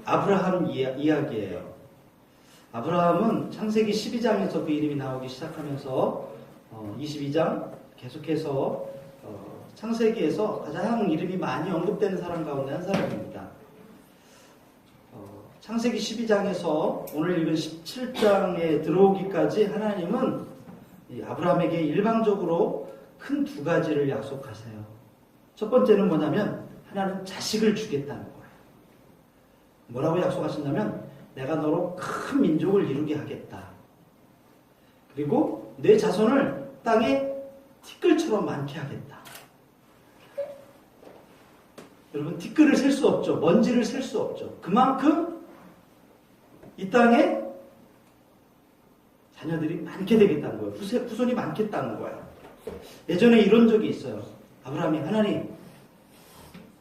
아브라함 이야기예요. 아브라함은 창세기 12장에서 그 이름이 나오기 시작하면서 22장 계속해서 창세기에서 가장 이름이 많이 언급되는 사람 가운데 한 사람입니다. 창세기 12장에서 오늘 읽은 17장에 들어오기까지 하나님은 아브라함에게 일방적으로 큰 두 가지를 약속하세요. 첫 번째는 뭐냐면 하나는 자식을 주겠다는 거예요. 뭐라고 약속하신다면 내가 너로 큰 민족을 이루게 하겠다. 그리고 내 자손을 땅에 티끌처럼 많게 하겠다. 여러분 티끌을 셀 수 없죠. 먼지를 셀 수 없죠. 그만큼 이 땅에 자녀들이 많게 되겠다는 거예요. 후손이 많겠다는 거예요. 예전에 이런 적이 있어요. 아브라함이 하나님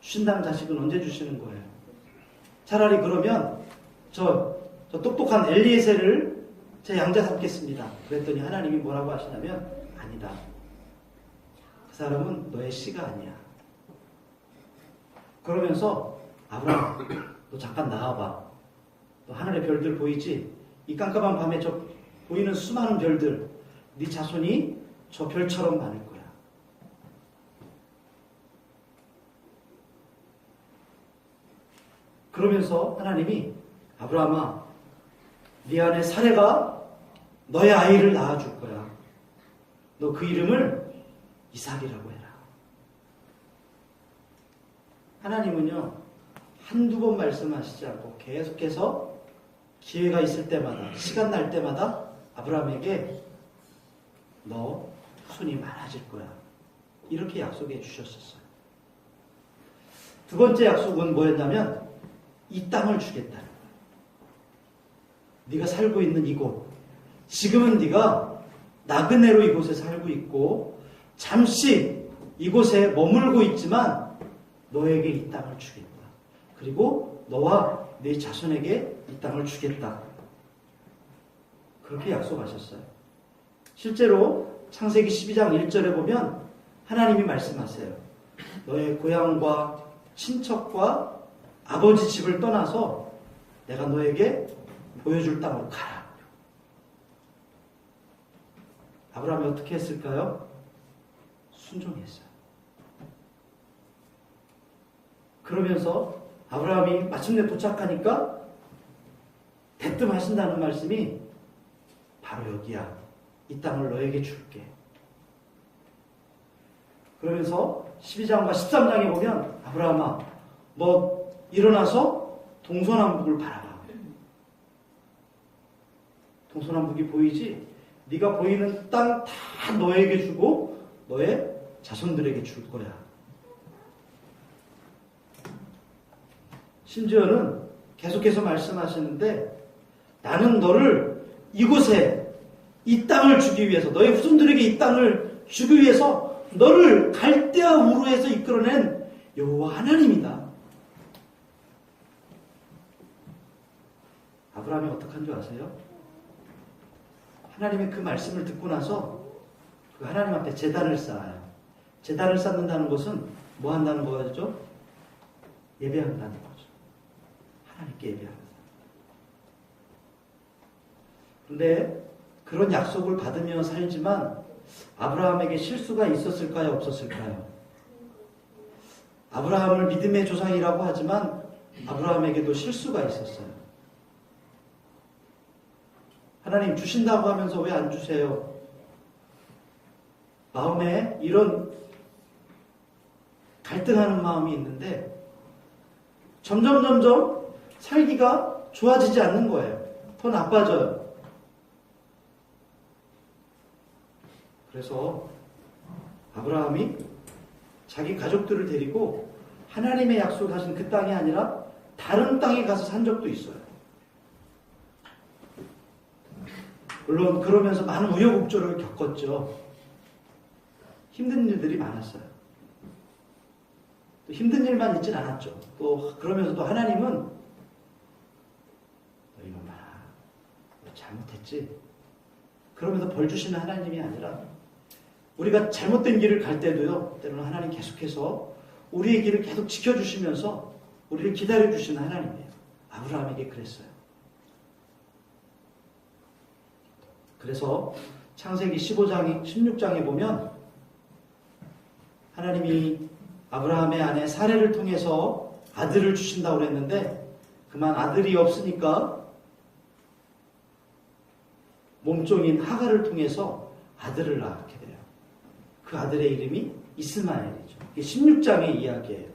주신다는 자식은 언제 주시는 거예요? 차라리 그러면 저 똑똑한 엘리에셀을 제 양자 삼겠습니다. 그랬더니 하나님이 뭐라고 하시냐면 아니다. 그 사람은 너의 씨가 아니야. 그러면서 아브라함 너 잠깐 나와봐. 너 하늘의 별들 보이지? 이 깜깜한 밤에 저 보이는 수많은 별들 네 자손이 저 별처럼 많을 거야. 그러면서 하나님이 아브라함아 네 안에 사레가 너의 아이를 낳아줄 거야. 너 그 이름을 이삭이라고 해라. 하나님은요 한두 번 말씀하시지 않고 계속해서 기회가 있을 때마다 시간 날 때마다 아브라함에게 너 후손이 많아질 거야. 이렇게 약속해 주셨었어요. 두 번째 약속은 뭐였냐면 이 땅을 주겠다는 거야. 네가 살고 있는 이곳 지금은 네가 나그네로 이곳에 살고 있고 잠시 이곳에 머물고 있지만 너에게 이 땅을 주겠다. 그리고 너와 네 자손에게 이 땅을 주겠다. 그렇게 약속하셨어요. 실제로 창세기 12장 1절에 보면 하나님이 말씀하세요. 너의 고향과 친척과 아버지 집을 떠나서 내가 너에게 보여줄 땅으로 가라. 아브라함이 어떻게 했을까요? 순종했어요. 그러면서 아브라함이 마침내 도착하니까 대뜸 하신다는 말씀이 바로 여기야. 이 땅을 너에게 줄게. 그러면서 12장과 13장에 보면 아브라함아 너 일어나서 동서남북을 바라봐. 동서남북이 보이지? 네가 보이는 땅 다 너에게 주고 너의 자손들에게 줄 거야. 심지어는 계속해서 말씀하시는데 나는 너를 이곳에 이 땅을 주기 위해서 너의 후손들에게 이 땅을 주기 위해서 너를 갈대아 우르에서 이끌어낸 여호와 하나님이다. 아브라함이 어떻게 한 줄 아세요? 하나님의 그 말씀을 듣고 나서 그 하나님 앞에 제단을 쌓아요. 제단을 쌓는다는 것은 뭐 한다는 거죠? 예배한다는 거죠. 하나님께 예배합니다. 그런데 그런 약속을 받으며 살지만 아브라함에게 실수가 있었을까요? 없었을까요? 아브라함을 믿음의 조상이라고 하지만 아브라함에게도 실수가 있었어요. 하나님 주신다고 하면서 왜 안 주세요? 마음에 이런 갈등하는 마음이 있는데 점점 살기가 좋아지지 않는 거예요. 더 나빠져요. 그래서 아브라함이 자기 가족들을 데리고 하나님의 약속하신 그 땅이 아니라 다른 땅에 가서 산 적도 있어요. 물론 그러면서 많은 우여곡절을 겪었죠. 힘든 일들이 많았어요. 또 힘든 일만 있진 않았죠. 또 그러면서도 하나님은 너 이놈아 너 잘못했지? 그러면서 벌 주시는 하나님이 아니라 우리가 잘못된 길을 갈 때도요, 때로는 하나님 계속해서 우리의 길을 계속 지켜주시면서 우리를 기다려주시는 하나님이에요. 아브라함에게 그랬어요. 그래서 창세기 16장에 보면 하나님이 아브라함의 아내 사레를 통해서 아들을 주신다고 그랬는데 그만 아들이 없으니까 몸종인 하갈을 통해서 아들을 낳게 돼요. 그 아들의 이름이 이스마엘이죠. 이게 16장의 이야기예요.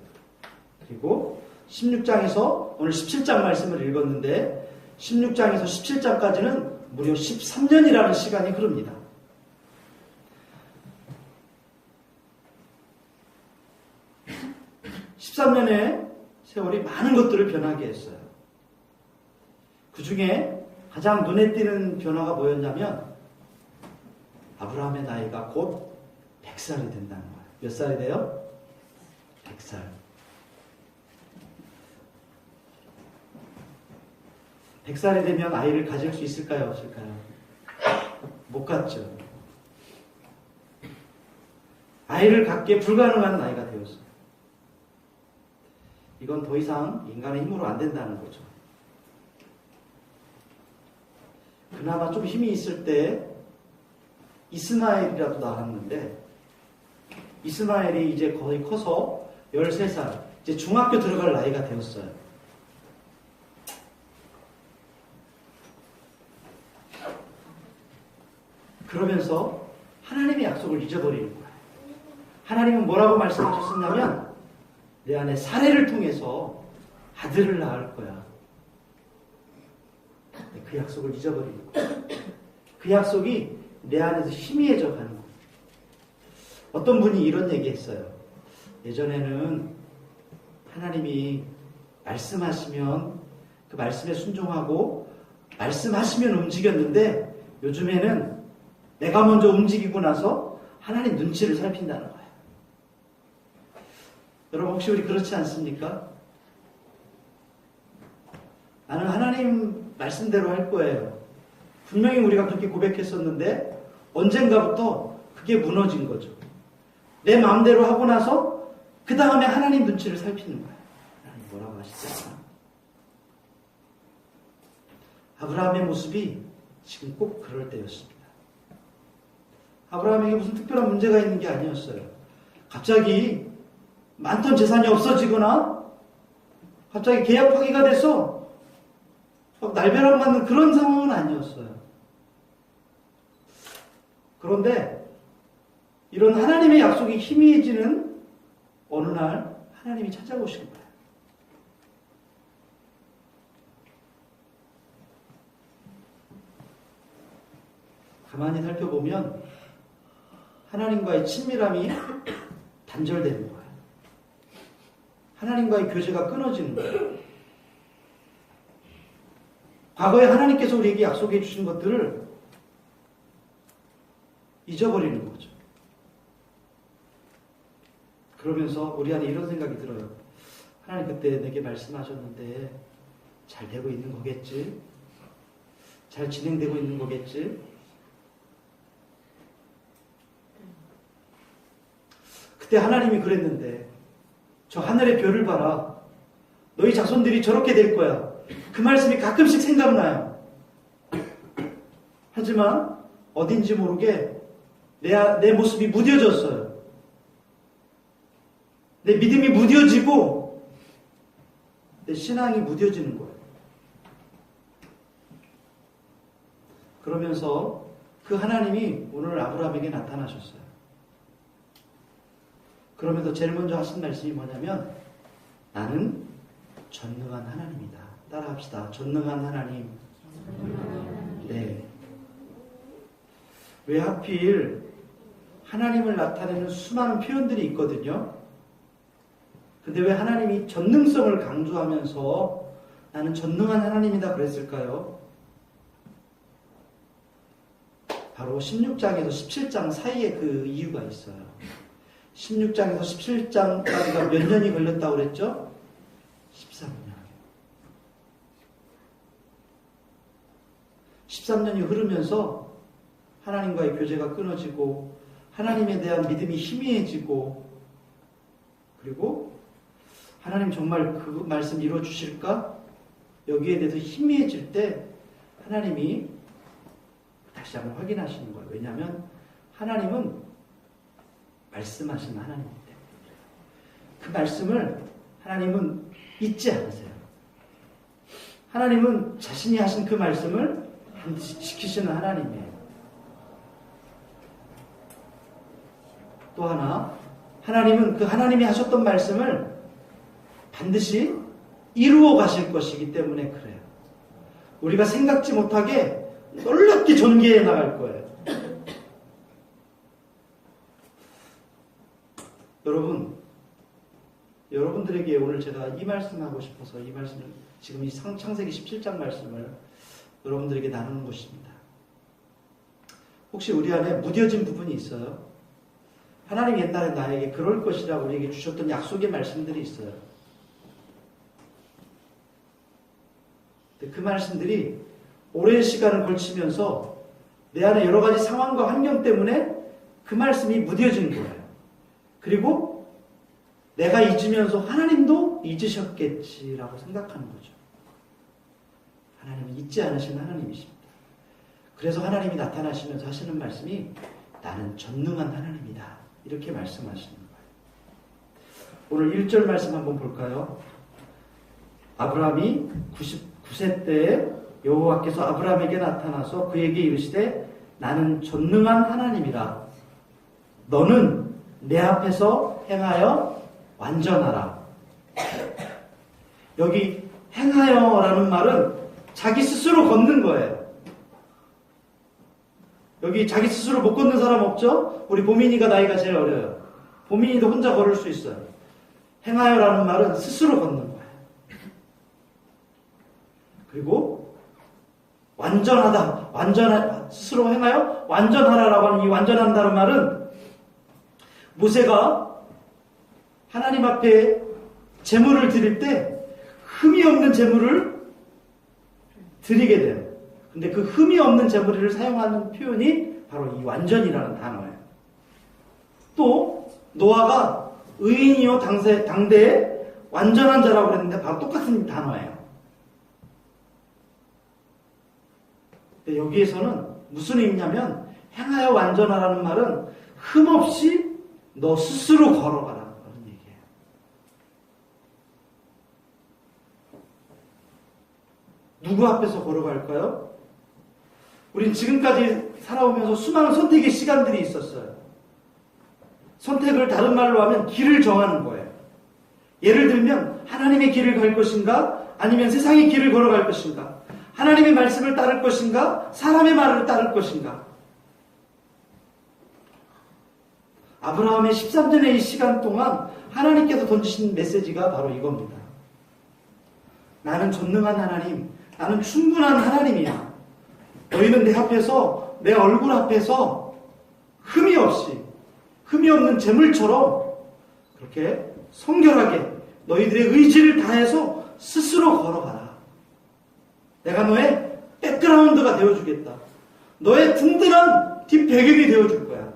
그리고 16장에서 오늘 17장 말씀을 읽었는데 16장에서 17장까지는 무려 13년이라는 시간이 흐릅니다. 13년의 세월이 많은 것들을 변하게 했어요. 그 중에 가장 눈에 띄는 변화가 뭐였냐면 아브라함의 나이가 곧 100살이 된다는 거예요. 몇 살이 돼요? 100살. 100살이 되면 아이를 가질 수 있을까요? 없을까요? 못 갖죠. 아이를 갖기에 불가능한 나이가 되었어요. 이건 더 이상 인간의 힘으로 안 된다는 거죠. 그나마 좀 힘이 있을 때 이스마엘이라도 낳았는데 이스마엘이 이제 거의 커서 13살, 이제 중학교 들어갈 나이가 되었어요. 그러면서 하나님의 약속을 잊어버리는 거예요. 하나님은 뭐라고 말씀하셨었냐면 내 안에 사례를 통해서 아들을 낳을 거야. 그 약속을 잊어버리는 거예요. 그 약속이 내 안에서 희미해져 가는 거예요. 어떤 분이 이런 얘기 했어요. 예전에는 하나님이 말씀하시면 그 말씀에 순종하고 말씀하시면 움직였는데 요즘에는 내가 먼저 움직이고 나서 하나님 눈치를 살핀다는 거예요. 여러분 혹시 우리 그렇지 않습니까? 나는 하나님 말씀대로 할 거예요. 분명히 우리가 그렇게 고백했었는데 언젠가부터 그게 무너진 거죠. 내 마음대로 하고 나서 그 다음에 하나님 눈치를 살피는 거예요. 하나님 뭐라고 하시지? 아브라함의 모습이 지금 꼭 그럴 때였습니다. 아브라함에게 무슨 특별한 문제가 있는 게 아니었어요. 갑자기 많던 재산이 없어지거나 갑자기 계약 파기가 돼서 막 날벼락 맞는 그런 상황은 아니었어요. 그런데 이런 하나님의 약속이 희미해지는 어느 날 하나님이 찾아오신 거예요. 가만히 살펴보면 하나님과의 친밀함이 단절되는 거예요. 하나님과의 교제가 끊어지는 거예요. 과거에 하나님께서 우리에게 약속해 주신 것들을 잊어버리는 거죠. 그러면서 우리 안에 이런 생각이 들어요. 하나님 그때 내게 말씀하셨는데 잘 되고 있는 거겠지? 잘 진행되고 있는 거겠지? 그때 하나님이 그랬는데 저 하늘의 별을 봐라. 너희 자손들이 저렇게 될 거야. 그 말씀이 가끔씩 생각나요. 하지만 어딘지 모르게 내 모습이 무뎌졌어요. 내 믿음이 무뎌지고 내 신앙이 무뎌지는 거예요. 그러면서 그 하나님이 오늘 아브라함에게 나타나셨어요. 그러면서 제일 먼저 하신 말씀이 뭐냐면 나는 전능한 하나님이다. 따라합시다. 전능한 하나님. 네. 왜 하필 하나님을 나타내는 수많은 표현들이 있거든요. 근데 왜 하나님이 전능성을 강조하면서 나는 전능한 하나님이다 그랬을까요? 바로 16장에서 17장 사이에 그 이유가 있어요. 16장에서 17장까지가 몇 년이 걸렸다고 그랬죠? 13년. 13년이 흐르면서 하나님과의 교제가 끊어지고 하나님에 대한 믿음이 희미해지고 그리고 하나님 정말 그 말씀 이루어주실까? 여기에 대해서 희미해질 때 하나님이 다시 한번 확인하시는 거예요. 왜냐하면 하나님은 말씀하시는 하나님이기 때문에 그 말씀을 하나님은 잊지 않으세요. 하나님은 자신이 하신 그 말씀을 반드시 지키시는 하나님이에요. 또 하나, 하나님은 그 하나님이 하셨던 말씀을 반드시 이루어 가실 것이기 때문에 그래요. 우리가 생각지 못하게 놀랍게 전개해 나갈 거예요. 여러분들에게 오늘 제가 이 말씀하고 싶어서 이 말씀을 지금 이 창세기 17장 말씀을 여러분들에게 나누는 것입니다. 혹시 우리 안에 무뎌진 부분이 있어요? 하나님 옛날에 나에게 그럴 것이라고 우리에게 주셨던 약속의 말씀들이 있어요. 그 말씀들이 오랜 시간을 걸치면서 내 안에 여러 가지 상황과 환경 때문에 그 말씀이 무뎌진 거예요. 그리고 내가 잊으면서 하나님도 잊으셨겠지라고 생각하는 거죠. 하나님은 잊지 않으신 하나님이십니다. 그래서 하나님이 나타나시면서 하시는 말씀이 나는 전능한 하나님이다. 이렇게 말씀하시는 거예요. 오늘 1절 말씀 한번 볼까요? 아브라함이 99세 때에 여호와께서 아브라함에게 나타나서 그에게 이르시되 나는 전능한 하나님이라. 너는 내 앞에서 행하여 완전하라. 여기 행하여라는 말은 자기 스스로 걷는 거예요. 여기 자기 스스로 못 걷는 사람 없죠? 우리 보민이가 나이가 제일 어려요. 보민이도 혼자 걸을 수 있어요. 행하여라는 말은 스스로 걷는 거예요. 그리고 완전하다, 스스로 행하여 완전하라라고 하는 이 완전한다는 말은 모세가 하나님 앞에 제물을 드릴 때 흠이 없는 제물을 드리게 돼요. 근데 그 흠이 없는 제물을 사용하는 표현이 바로 이 완전이라는 단어예요. 또 노아가 의인이요 당대에 완전한 자라고 그랬는데 바로 똑같은 단어예요. 근데 여기에서는 무슨 의미냐면 행하여 완전하라는 말은 흠 없이 너 스스로 걸어가라는 그런 얘기예요. 누구 앞에서 걸어갈까요? 우린 지금까지 살아오면서 수많은 선택의 시간들이 있었어요. 선택을 다른 말로 하면 길을 정하는 거예요. 예를 들면 하나님의 길을 갈 것인가 아니면 세상의 길을 걸어갈 것인가, 하나님의 말씀을 따를 것인가 사람의 말을 따를 것인가. 아브라함의 13년의 이 시간 동안 하나님께서 던지신 메시지가 바로 이겁니다. 나는 전능한 하나님, 나는 충분한 하나님이야. 너희는 내 앞에서, 내 얼굴 앞에서 흠이 없는 재물처럼 그렇게 성결하게 너희들의 의지를 다해서 스스로 걸어가라. 내가 너의 백그라운드가 되어주겠다. 너의 든든한 뒷배경이 되어줄 거야.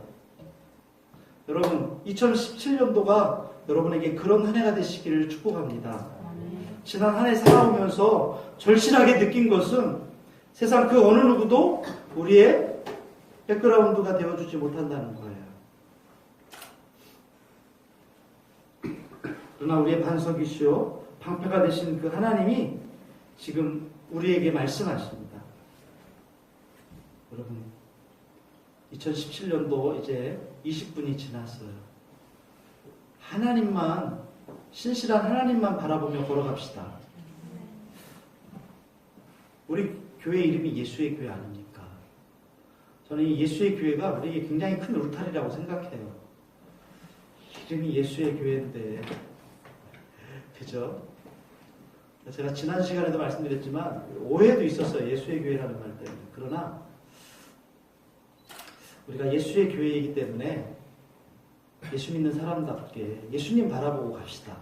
여러분, 2017년도가 여러분에게 그런 한 해가 되시기를 축복합니다. 지난 한 해 살아오면서 절실하게 느낀 것은 세상 그 어느 누구도 우리의 백그라운드가 되어주지 못한다는 거예요. 그러나 우리의 반석이시오 방패가 되신 그 하나님이 지금 우리에게 말씀하십니다. 여러분, 2017년도 이제 20분이 지났어요. 하나님만, 신실한 하나님만 바라보며 걸어갑시다. 우리 교회 이름이 예수의 교회 아닙니까? 저는 이 예수의 교회가 우리에게 굉장히 큰 울타리라고 생각해요. 이름이 예수의 교회인데, 그죠? 제가 지난 시간에도 말씀드렸지만 오해도 있었어요. 예수의 교회라는 말 때문에. 그러나 우리가 예수의 교회이기 때문에 예수 믿는 사람답게 예수님 바라보고 갑시다.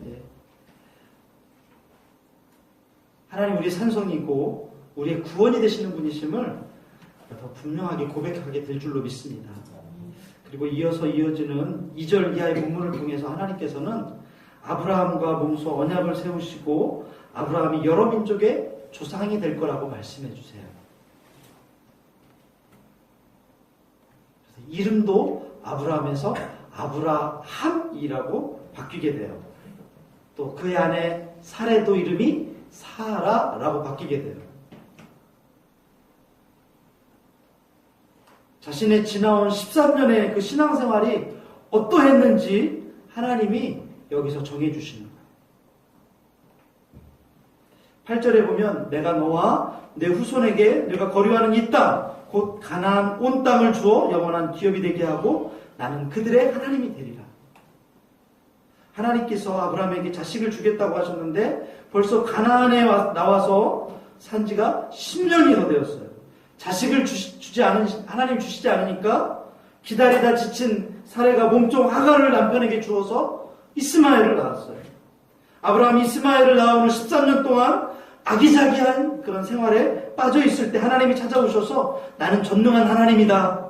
예. 하나님 우리의 산성이고 우리의 구원이 되시는 분이심을 더 분명하게 고백하게 될 줄로 믿습니다. 그리고 이어서 이어지는 2절 이하의 본문을 통해서 하나님께서는 아브라함과 몸소 언약을 세우시고 아브라함이 여러 민족의 조상이 될 거라고 말씀해 주세요. 그래서 이름도 아브라함에서 아브라함이라고 바뀌게 돼요. 또 그의 아내 사레도 이름이 사라라고 바뀌게 돼요. 자신의 지나온 13년의 그 신앙생활이 어떠했는지 하나님이 여기서 정해주시는 거예요. 8절에 보면 내가 너와 내 후손에게 내가 거류하는 이 땅, 곧 가나안 온 땅을 주어 영원한 기업이 되게 하고 나는 그들의 하나님이 되리라. 하나님께서 아브라함에게 자식을 주겠다고 하셨는데 벌써 가나안에 나와서 산 지가 10년이 더 되었어요. 자식을 하나님 주시지 않으니까 기다리다 지친 사레가 몸종 하갈을 남편에게 주어서 이스마엘을 낳았어요. 아브라함이 이스마엘을 낳은 후 13년 동안 아기자기한 그런 생활에 빠져 있을 때 하나님이 찾아오셔서 나는 전능한 하나님이다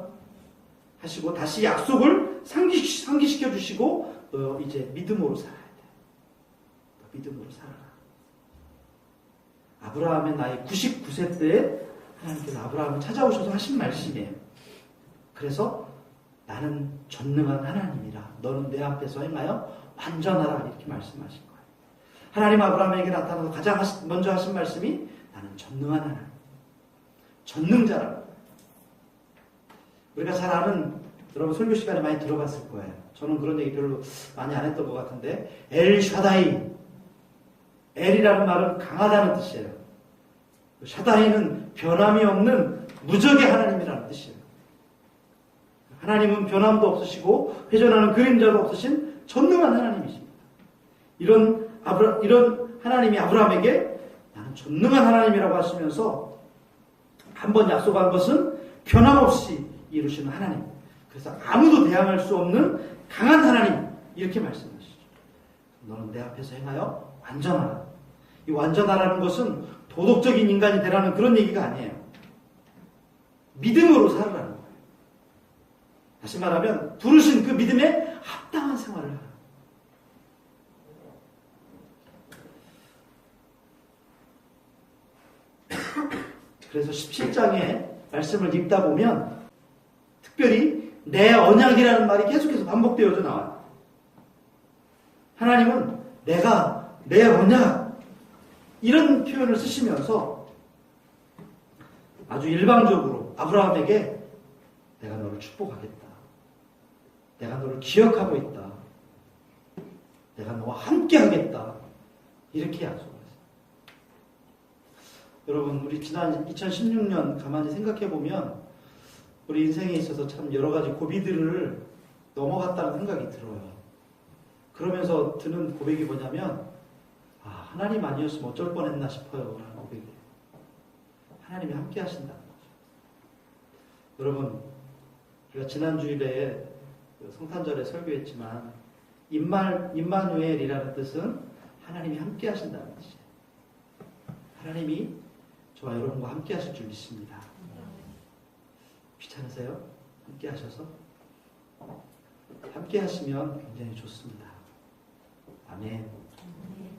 하시고 다시 약속을 상기시켜 주시고 너 이제 믿음으로 살아야 돼. 너 믿음으로 살아라. 아브라함의 나이 99세 때에 하나님께서 아브라함을 찾아오셔서 하신 말씀이에요. 그래서 나는 전능한 하나님이라 너는 내 앞에서 행하여 완전하라 이렇게 말씀하신 거예요. 하나님 아브라함에게 나타나서 가장 먼저 하신 말씀이 나는 전능한 하나님, 전능자라. 우리가 잘 아는 여러분 설교 시간에 많이 들어봤을 거예요. 저는 그런 얘기 별로 많이 안 했던 것 같은데 엘 샤다이, 엘이라는 말은 강하다는 뜻이에요. 샤다이는 변함이 없는 무적의 하나님이라는 뜻이에요. 하나님은 변함도 없으시고 회전하는 그림자도 없으신 전능한 하나님이십니다. 이런 하나님이 아브라함에게 나는 전능한 하나님이라고 하시면서 한번 약속한 것은 변함없이 이루시는 하나님. 그래서 아무도 대항할 수 없는 강한 하나님 이렇게 말씀하시죠. 너는 내 앞에서 행하여 완전하라. 이 완전하라는 것은 도덕적인 인간이 되라는 그런 얘기가 아니에요. 믿음으로 살아라는 거예요. 다시 말하면 부르신 그 믿음에 합당한 생활을 하라. 그래서 17장의 말씀을 읽다 보면 특별히 내 언약이라는 말이 계속해서 반복되어져 나와요. 하나님은 내가 내 언약 이런 표현을 쓰시면서 아주 일방적으로 아브라함에게 내가 너를 축복하겠다. 내가 너를 기억하고 있다. 내가 너와 함께 하겠다. 이렇게 약속했어요. 여러분 우리 지난 2016년 가만히 생각해보면 우리 인생에 있어서 참 여러 가지 고비들을 넘어갔다는 생각이 들어요. 그러면서 드는 고백이 뭐냐면 하나님 아니었으면 어쩔 뻔했나 싶어요. 라는 고백이에요. 하나님이 함께 하신다는 거죠. 여러분 우리가 지난 주일에 성탄절에 설교했지만 임마누엘이라는 뜻은 하나님이 함께 하신다는 뜻이에요. 하나님이 저와 여러분과 함께 하실 줄 믿습니다. 귀찮으세요? 함께 하셔서? 함께 하시면 굉장히 좋습니다. 아멘. 네.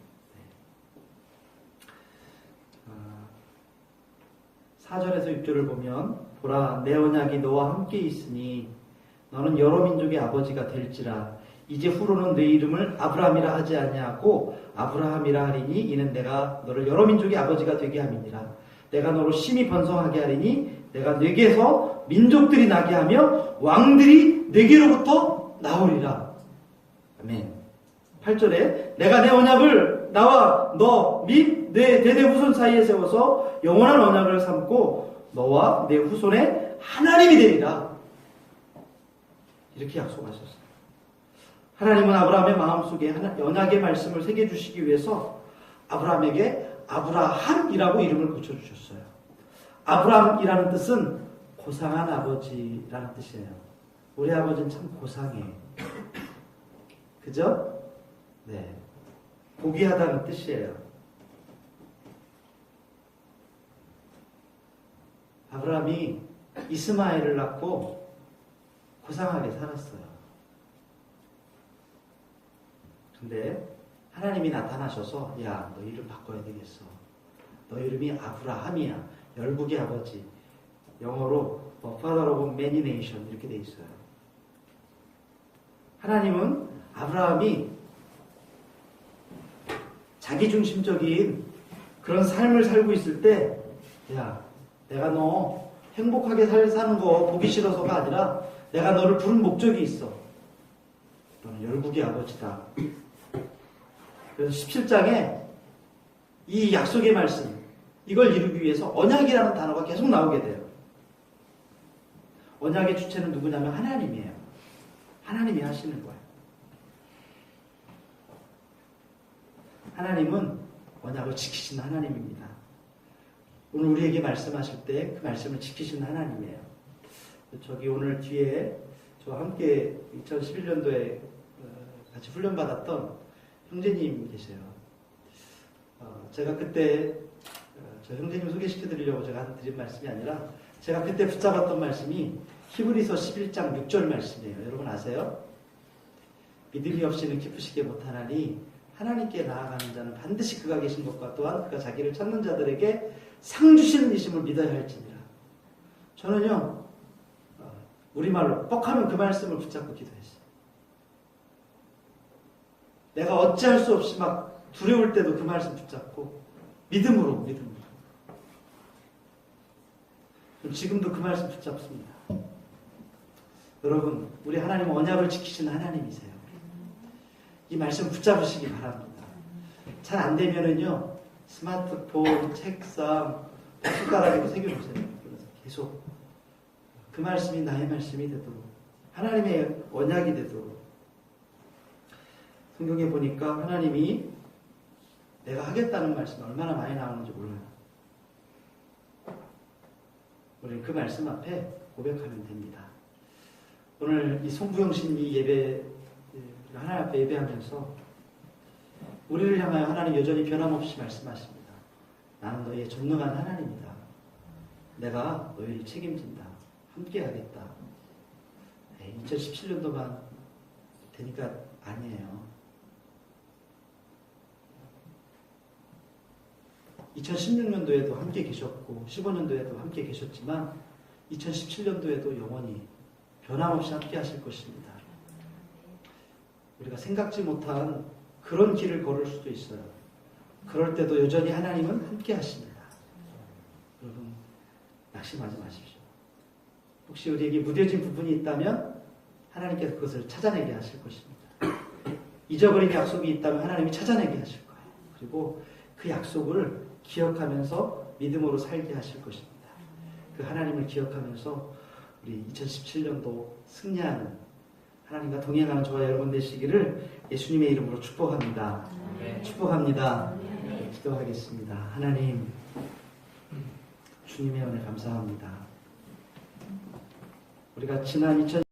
4절에서 6절을 보면 보라 내 언약이 너와 함께 있으니 너는 여러 민족의 아버지가 될지라 이제 후로는 내 이름을 아브라함이라 하지 아니하고 아브라함이라 하리니 이는 내가 너를 여러 민족의 아버지가 되게 함이니라. 내가 너로 심히 번성하게 하리니 내가 네게서 민족들이 나게 하며 왕들이 네게로부터 나오리라. 아멘. 8절에 내가 내 언약을 나와 너 및 내 대대 후손 사이에 세워서 영원한 언약을 삼고 너와 내 후손의 하나님이 되리라. 이렇게 약속하셨어요. 하나님은 아브라함의 마음속에 언약의 말씀을 새겨주시기 위해서 아브라함에게 아브라함이라고 이름을 붙여주셨어요. 아브라함이라는 뜻은 고상한 아버지라는 뜻이에요. 우리 아버지는 참 고상해. 그죠? 네. 고귀하다는 뜻이에요. 아브라함이 이스마엘을 낳고 고상하게 살았어요. 근데 하나님이 나타나셔서 야, 너 이름 바꿔야 되겠어. 너 이름이 아브라함이야. 열국의 아버지. 영어로 Father of Many Nations 이렇게 돼 있어요. 하나님은 아브라함이 자기중심적인 그런 삶을 살고 있을 때 야, 내가 너 행복하게 사는 거 보기 싫어서가 아니라 내가 너를 부른 목적이 있어. 너는 열국의 아버지다. 그래서 17장에 이 약속의 말씀, 이걸 이루기 위해서 언약이라는 단어가 계속 나오게 돼요. 언약의 주체는 누구냐면 하나님이에요. 하나님이 하시는 거예요. 하나님은 언약을 지키시는 하나님입니다. 오늘 우리에게 말씀하실 때 그 말씀을 지키시는 하나님이에요. 저기 오늘 뒤에 저와 함께 2011년도에 같이 훈련받았던 형제님 계세요. 제가 그때 저 형제님 소개시켜 드리려고 제가 드린 말씀이 아니라 제가 그때 붙잡았던 말씀이 히브리서 11장 6절 말씀이에요. 여러분 아세요? 믿음이 없이는 기쁘시게 못하나니 하나님께 나아가는 자는 반드시 그가 계신 것과 또한 그가 자기를 찾는 자들에게 상 주시는 이심을 믿어야 할지니라. 저는요 우리말로 뻑하면 그 말씀을 붙잡고 기도했어요. 내가 어찌할 수 없이 막 두려울 때도 그 말씀 붙잡고 믿음으로. 지금도 그 말씀 붙잡습니다. 여러분, 우리 하나님은 언약을 지키시는 하나님이세요. 이 말씀 붙잡으시기 바랍니다. 잘 안 되면은요, 스마트폰, 책상, 손가락으로 새겨보세요. 그래서 계속 그 말씀이 나의 말씀이 되도록, 하나님의 언약이 되도록. 성경에 보니까 하나님이 내가 하겠다는 말씀이 얼마나 많이 나오는지 몰라요. 우리는 그 말씀 앞에 고백하면 됩니다. 오늘 이 송부영신이 예배, 하나님 앞에 예배하면서 우리를 향하여 하나님 여전히 변함없이 말씀하십니다. 나는 너희의 전능한 하나님이다. 내가 너희를 책임진다. 함께 하겠다. 2017년도만 되니까 아니에요. 2016년도에도 함께 계셨고 15년도에도 함께 계셨지만 2017년도에도 영원히 변함없이 함께 하실 것입니다. 우리가 생각지 못한 그런 길을 걸을 수도 있어요. 그럴 때도 여전히 하나님은 함께 하십니다. 여러분 낙심하지 마십시오. 혹시 우리에게 무뎌진 부분이 있다면 하나님께서 그것을 찾아내게 하실 것입니다. 잊어버린 약속이 있다면 하나님이 찾아내게 하실 거예요. 그리고 그 약속을 기억하면서 믿음으로 살게 하실 것입니다. 그 하나님을 기억하면서 우리 2017년도 승리하는 하나님과 동행하는 저와 여러분 되시기를 예수님의 이름으로 축복합니다. 축복합니다. 기도하겠습니다. 하나님, 주님의 은혜 감사합니다. 우리가 지난